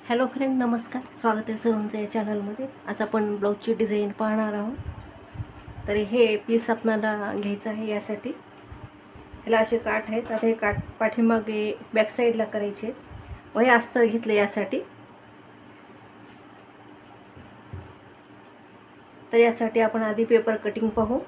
Hello friend, नमस्कार. स्वागत आहे सर्वांचं या चॅनलमध्ये. आज आपण ब्लाऊजची डिझाईन पाहणार आहोत. तर हे पीस आपल्याला घ्यायचं आहे. यासाठी ह्याला असे काठ आहेत. आता हे काठ पाठीमागे बॅक साईडला करायचे आहेत व हे अस्तर घेतले यासाठी. तर यासाठी आपण आधी पेपर कटिंग पाहू.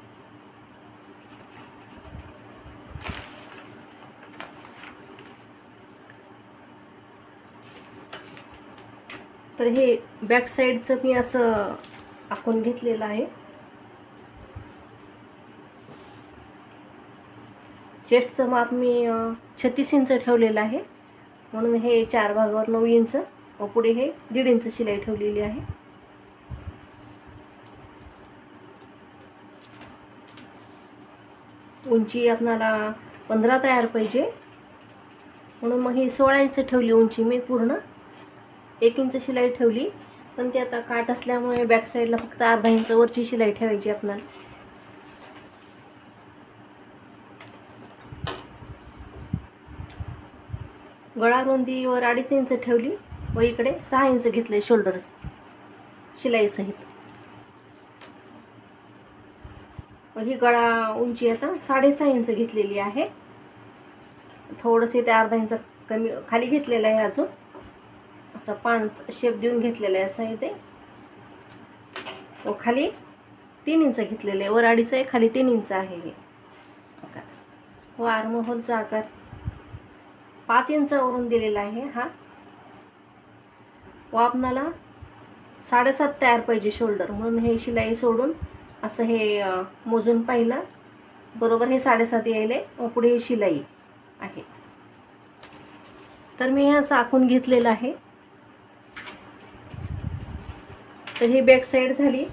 तर हे बॅक साईडचं मी असं आखून घेतलेलं आहे. चेस्टचं माप मी 36 इंच ठेवलेलं आहे, म्हणून हे 4 भागावर 9 इंच व पुढे हे 1.5 इंच शिलाई ठेवलेली आहे. उंची आपल्याला 15 तयार पाहिजे, म्हणून मग ही 16 इंच ठेवली उंची मी. पूर्ण 1 इंच शिलाई ठेवली, पण ती आता काठ असल्यामुळे बॅक साईडला फक्त अर्धा इंच वरची शिलाई ठेवायची आपल्याला. गळा रुंदीवर 2.5 इंच ठेवली व इकडे 6 इंच घेतले शोल्डर्स शिलाई सहित. व ही गळा उंची आता 6.5 इंच घेतलेली आहे. थोडंसे ते अर्धा इंच कमी खाली घेतलेलं आहे. अजून असा पान शेप देऊन घेतलेला आहे असं इथे. व खाली 3 इंच घेतलेले आहे. वर 2.5 आहे, खाली 3 इंच आहे हे. व आर्महोलचा आकार 5 इंच वरून दिलेला आहे हा. व आपल्याला 7.5 तयार पाहिजे शोल्डर, म्हणून हे शिलाई सोडून असं हे मोजून पाहिलं. बरोबर हे 7.5 यायले व पुढे ही शिलाई आहे. तर मी हे असं आखून घेतलेलं आहे. तर ही बॅक साईड झाली.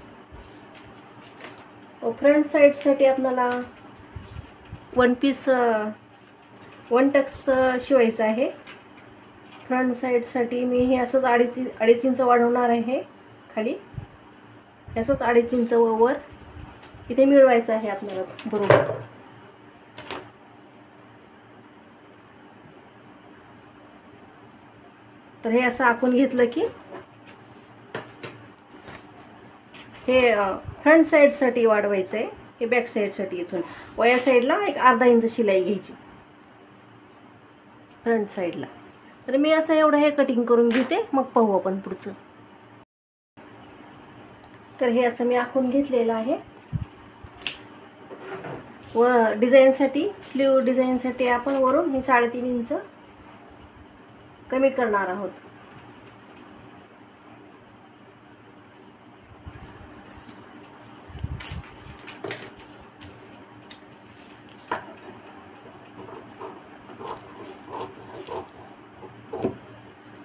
व फ्रंट साईडसाठी आपल्याला 1 पीस 1 टक्स शिवायचं आहे. फ्रंट साईडसाठी मी हे असंच 2.5 इंच वाढवणार आहे खाली. असंच 2.5 इंच वर इथे मिळवायचं आहे आपल्याला बरोबर. तर हे असं आखून घेतलं की हे फ्रंट साईडसाठी वाढवायचं आहे. हे बॅक साईडसाठी इथून व या साईडला एक अर्धा इंच शिलाई घ्यायची फ्रंट साईडला. तर मी असं एवढं हे कटिंग करून घेते, मग पाहू आपण पुढचं. तर हे असं मी आखून घेतलेलं आहे. व डिझाईनसाठी स्लीव डिझाईनसाठी आपण वरून हे 3.5 इंच कमी करणार आहोत.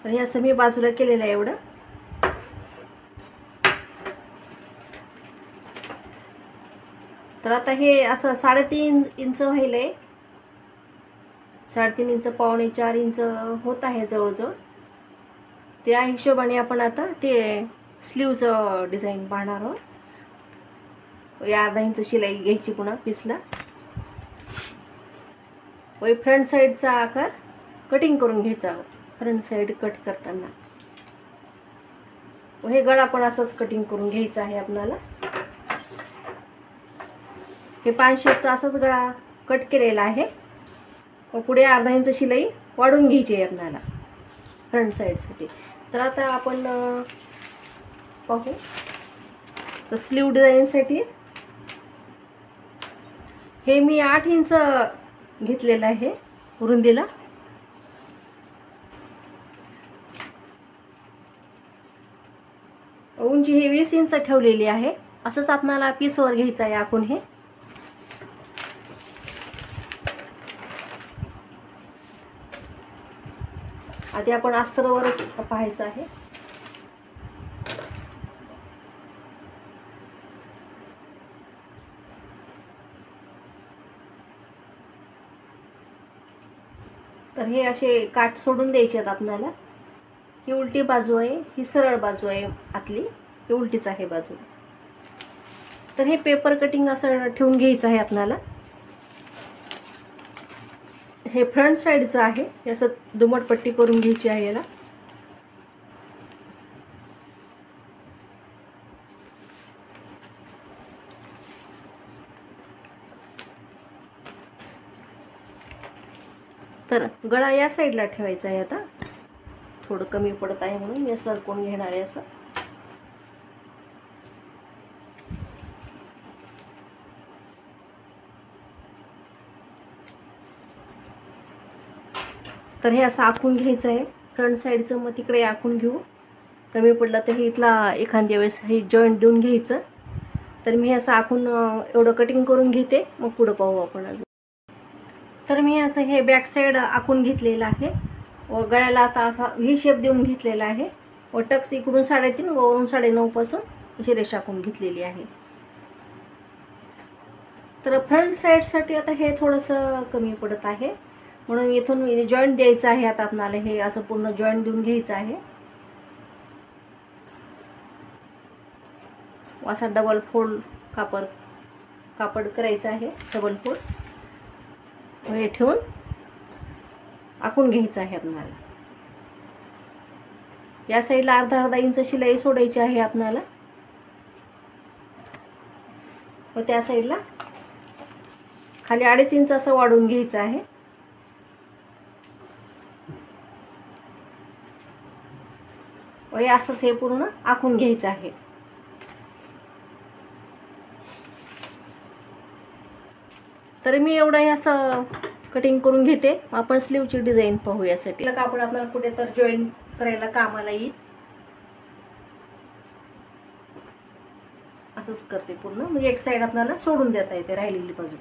तर हे असं मी बाजूला केलेलं आहे एवढं. तर आता हे असं 3.5 इंच व्हायलंय. 3.5 इंच, 3.25 इंच होत आहे जवळजवळ. त्या हिशोबाने आपण आता ते स्लीवचं डिझाईन पाहणार आहोत. या अर्धा इंच शिलाई घ्यायची पुन्हा पीसला. व फ्रंट साईडचा आकार कटिंग करून घ्यायचा आहोत. फ्रंट साईड कट करताना व हे गळा पण असंच कटिंग करून घ्यायचं आहे आपल्याला. हे पान शेपचा असाच गळा कट केलेला आहे व पुढे अर्धा इंच शिलाई वाढून घ्यायची आहे आपल्याला फ्रंट साईडसाठी. तर आता आपण पाहू. तर स्लीव डिझाईनसाठी हे मी 8 इंच घेतलेलं आहे रुंदीला. उंची हे 20 इंच ठेवलेली आहे. असंच आपल्याला पीसवर घ्यायचं आहे आखून हे. आधी आपण अस्तरवरच पाहायचं आहे. तर हे असे काठ सोडून द्यायचे आहेत आपल्याला. ही उलटी बाजू आहे, ही सरळ बाजू आहे आतली, ही उलटीच आहे बाजू. तर हे पेपर कटिंग असं ठेवून घ्यायचं आहे आपल्याला. हे फ्रंट साईडचं आहे. असं दुमट पट्टी करून घ्यायची आहे याला. तर गळा या साईडला ठेवायचा आहे. आता थोडं कमी पडत आहे म्हणून मी सरकवून घेणार आहे असं. तर हे असं आखून घ्यायचं आहे फ्रंट साईडचं. मग तिकडे आखून घेऊ. कमी पडलं तर हे इथला एखाद्या वेळेस हे जॉईंट देऊन घ्यायचं. तर मी असं आखून एवढं कटिंग करून घेते, मग पुढं पाहू आपण अजून. तर मी असं हे बॅक साईड आखून घेतलेलं आहे व गळ्याला आता असा व्ही शेप देऊन घेतलेला आहे व टक्स इकडून 3.5 व वरून 9.5 पासून अशी रेषा आखून घेतलेली आहे. तर फ्रंट साईडसाठी आता हे थोडंसं कमी पडत आहे म्हणून इथून जॉईंट द्यायचं आहे. आता आपल्याला हे असं पूर्ण जॉईंट देऊन घ्यायचं आहे. असा डबल फोल्ड कापड करायचं आहे. डबल फोल्ड हे ठेवून आखून घ्यायचं आहे आपल्याला. या साईडला अर्धा इंच शिलाई सोडायची आहे आपल्याला व त्या साईडला खाली 2.5 इंच असं वाढवून घ्यायचं आहे. व हे असंच हे पूर्ण आखून घ्यायचं आहे. तर मी एवढं हे असं कटिंग करून घेते. आपण स्लीवची डिझाईन पाहू. यासाठी कापड आपल्याला कुठे तर जॉईन करायला कामाला येईल. असंच करते पूर्ण, म्हणजे एक साईड आपल्याला सोडून देता येते राहिलेली बाजू.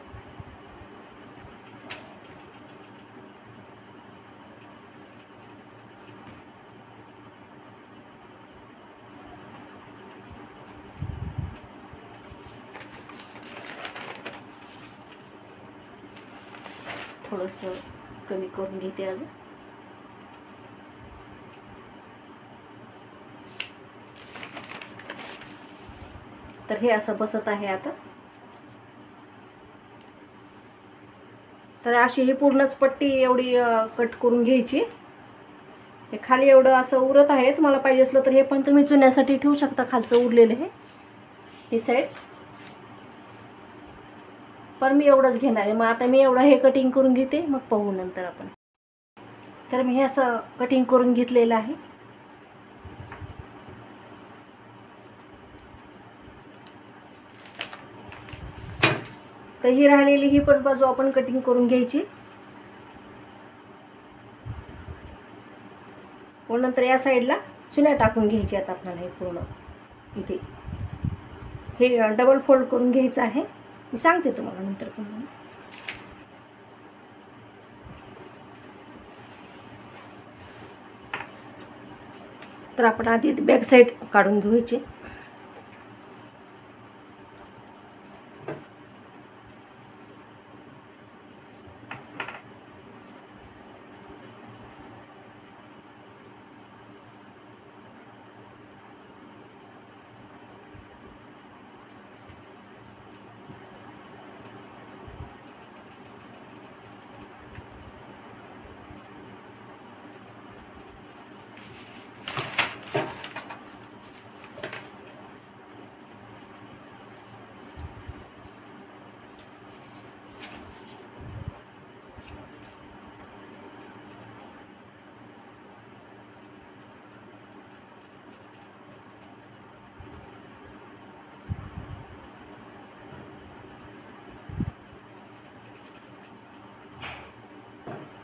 थोडंसं कमी करून घेते अजून. तर हे असं बसत आहे आता. तर अशी ही पूर्णच पट्टी एवढी कट करून घ्यायची. हे खाली एवढं असं उरत आहे. तुम्हाला पाहिजे असलं तर हे पण तुम्ही चुन्यासाठी ठेवू शकता. खालचं उरलेलं हे साईड. पण मी एवढंच घेणार आहे. मग आता मी एवढं हे कटिंग करून घेते, मग पाहू नंतर आपण. तर मी हे असं कटिंग करून घेतलेलं आहे. तर ही राहिलेली ही पण बाजू आपण कटिंग करून घ्यायची व नंतर या साईडला चुन्या टाकून घ्यायची. आता आपल्याला हे पूर्ण इथे हे डबल फोल्ड करून घ्यायचं आहे. मी सांगते तुम्हाला नंतर पुन्हा. तर आपण आधी बॅक साईड काढून घ्यायची.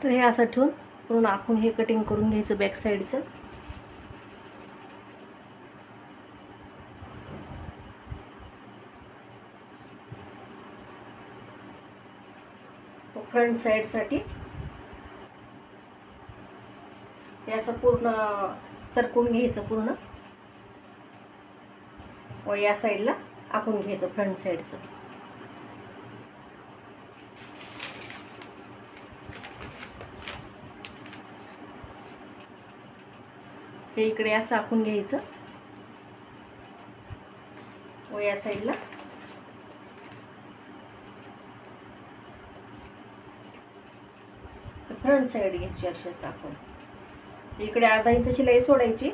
तर हे असं ठेवून पूर्ण आखून हे कटिंग करून घ्यायचं बॅक साईडचं. फ्रंट साईडसाठी हे असं पूर्ण सरकून घ्यायचं पूर्ण व या साईडला आखून घ्यायचं फ्रंट साईडचं. हे इकडे असं आखून घ्यायचं व या साईडला फ्रंट साईड घ्यायची अशीच आखून. इकडे अर्धा इंच शिलाई सोडायची.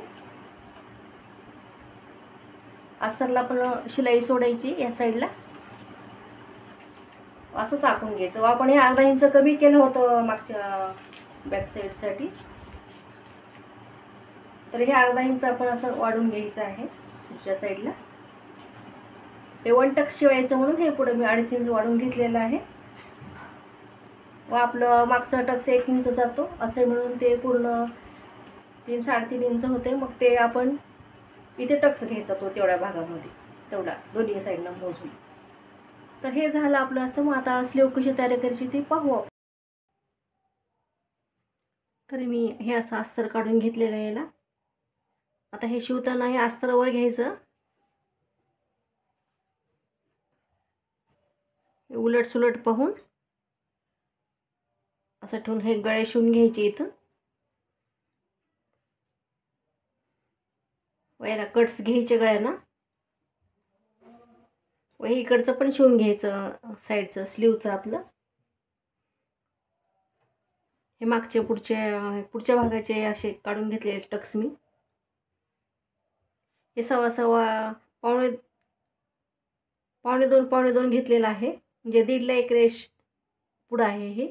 अस्तरला पण शिलाई सोडायची या साईडला. असंच आखून घ्यायचं. आपण हे अर्धा इंच कमी केलं होतं मागच्या बॅक साईडसाठी. तर हे अर्धा इंच आपण असं वाढून घ्यायचं आहे पुढच्या साईडला. हे 1 टक्स शिवायचं म्हणून हे पुढे मी 2.5 इंच वाढून घेतलेलं आहे. व आपलं मागचा टक्स 1 इंच जातो असे म्हणून ते पूर्ण 3-3.5 इंच होते. मग ते आपण इथे टक्स घ्यायचा तो तेवढ्या भागामध्ये, तेवढा दोन्ही साईडनं मोजून. तर हे झालं आपलं असं. मग आता स्लीव कशी तयार करायची ते पाहू आपण. तर मी हे असं अस्तर काढून घेतलेलं आहे याला. आता हे शिवताना हे अस्तरावर घ्यायचं, उलट सुलट पाहून असं ठेवून हे गळे शिवून घ्यायचे इथं. व याला कट्स घ्यायचे गळ्यांना. व हे इकडचं पण शिवून घ्यायचं साईडचं स्लीवचं आपलं. हे मागचे पुढच्या भागाचे असे काढून घेतलेले टक्स मी. हे पावणे 2 घेतलेलं आहे. म्हणजे 1.5ला 1 रेष पुढं आहे. हे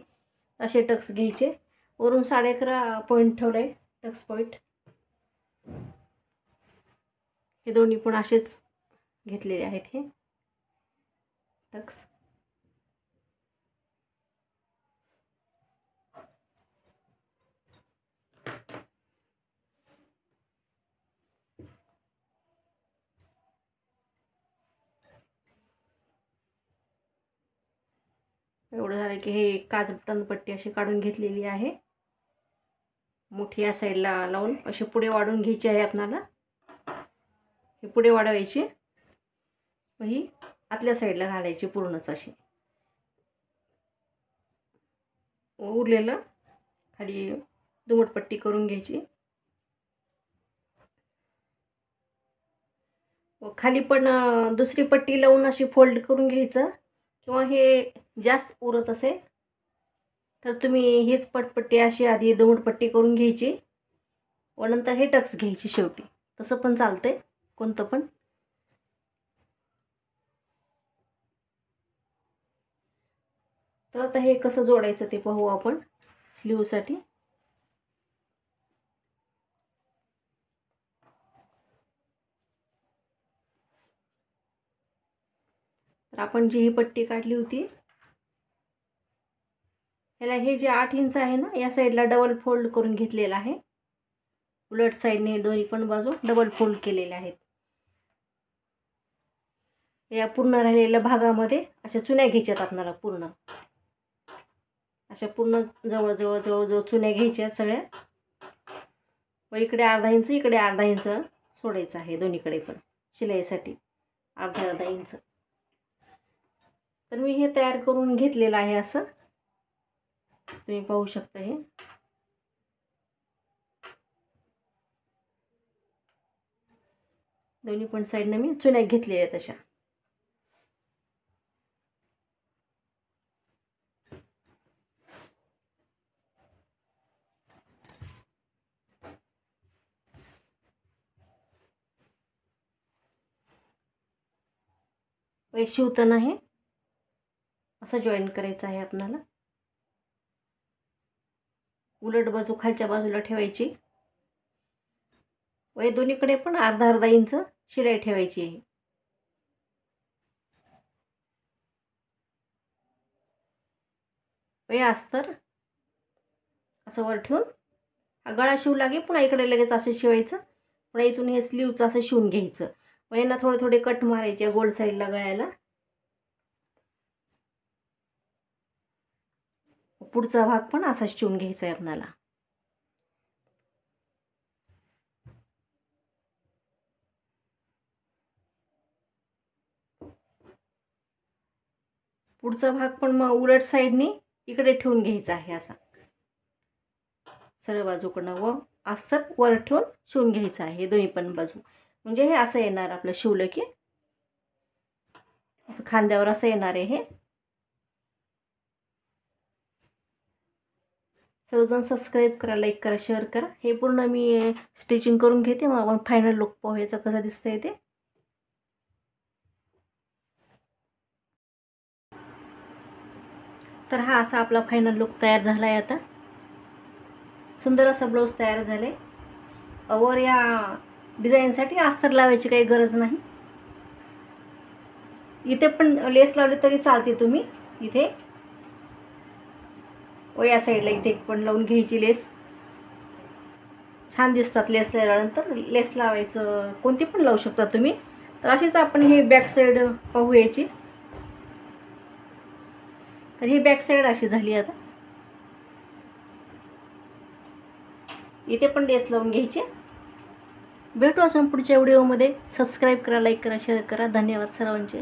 असे टक्स घ्यायचे. वरून 11.5 पॉईंट ठेवले टक्स पॉईंट. हे दोन्ही पण असेच घेतलेले आहेत हे टक्स. एवढं झालं की हे काज बटन पट्टी अशी काढून घेतलेली आहे. मोठी या साईडला लावून अशी पुढे वाढून घ्यायची आहे आपल्याला. हे पुढे वाढवायची व ही आतल्या साईडला घालायची पूर्णच अशी. उरलेलं खाली दुमटपट्टी करून घ्यायची. व खाली पण दुसरी पट्टी लावून अशी फोल्ड करून घ्यायचं. किंवा हे जास्त उरत असेल तर तुम्ही हीच पट्टी अशी आधी दुमटपट्टी करून घ्यायची व नंतर हे टक्स घ्यायची शेवटी. तसं पण चालतंय कोणतं पण. तर आता हे कसं जोडायचं ते पाहू आपण स्लीवसाठी. तर आपण जी ही पट्टी काढली होती ह्याला हे जे 8 इंच आहे ना या साईडला डबल फोल्ड करून घेतलेला आहे. उलट साईडने दोन्ही पण बाजू डबल फोल्ड केलेल्या आहेत. या पूर्ण राहिलेल्या भागामध्ये अशा चुन्या घ्यायच्यात आपल्याला पूर्ण. अशा पूर्ण जवळ चुन्या घ्यायच्या सगळ्या. व इकडे अर्धा इंच इकडे अर्धा इंच सोडायचं आहे दोन्हीकडे पण शिलाईसाठी अर्धा इंच. तर मी हे तयार करून घेतलेलं आहे असं तुम्ही पाहू शकता. हे दोन्ही पण साईडने मी चुन्या घेतलेल्या आहेत तशा. शिवताना हे असं जॉईन करायचं आहे आपल्याला. उलट बाजू खालच्या बाजूला ठेवायची व दोन्हीकडे पण अर्धा इंच शिलाई ठेवायची आहे. अस्तर असं वर ठेवून हा गळा शिवू लागे पुन्हा इकडे लगेच असं शिवायचं. पुन्हा इथून हे स्लीवचं असं शिवून घ्यायचं. व यांना थोडे कट मारायचे गोल साईडला गळ्याला. पुढचा भाग पण असाच शिवून घ्यायचा आहे आपल्याला. पुढचा भाग पण मग उलट साईडने इकडे ठेवून घ्यायचा आहे असा सरळ बाजूकडनं. व अस्तर वर ठेवून शिवून घ्यायचं आहे दोन्ही पण बाजू. म्हणजे हे असं येणार आपलं शिवलं की असं खांद्यावर असं येणार आहे हे. सर्वजण सबस्क्राईब करा, लाईक करा, शेअर करा. हे पूर्ण मी स्टिचिंग करून घेते मग आपण फायनल लुक पाहायचा कसं दिसतंय ते. तर हा असा आपला फायनल लुक तयार झाला आहे आता. सुंदर असा ब्लाऊज तयार झाले. वर या डिझाईनसाठी अस्तर लावायची काही गरज नाही. इथे पण लेस लावली तरी चालते तुम्ही. इथे व या साईडला इथे पण लावून घ्यायची लेस. छान दिसतात लेस लावल्यानंतर. लेस लावायचं कोणती पण लावू शकता तुम्ही. तर अशीच आपण ही बॅक साईड पाहू याची. तर ही बॅक साईड अशी झाली. आता इथे पण लेस लावून घ्यायची. भेटू असून पुढच्या व्हिडिओमध्ये. सबस्क्राईब करा, लाईक करा, शेअर करा. धन्यवाद सर्वांचे.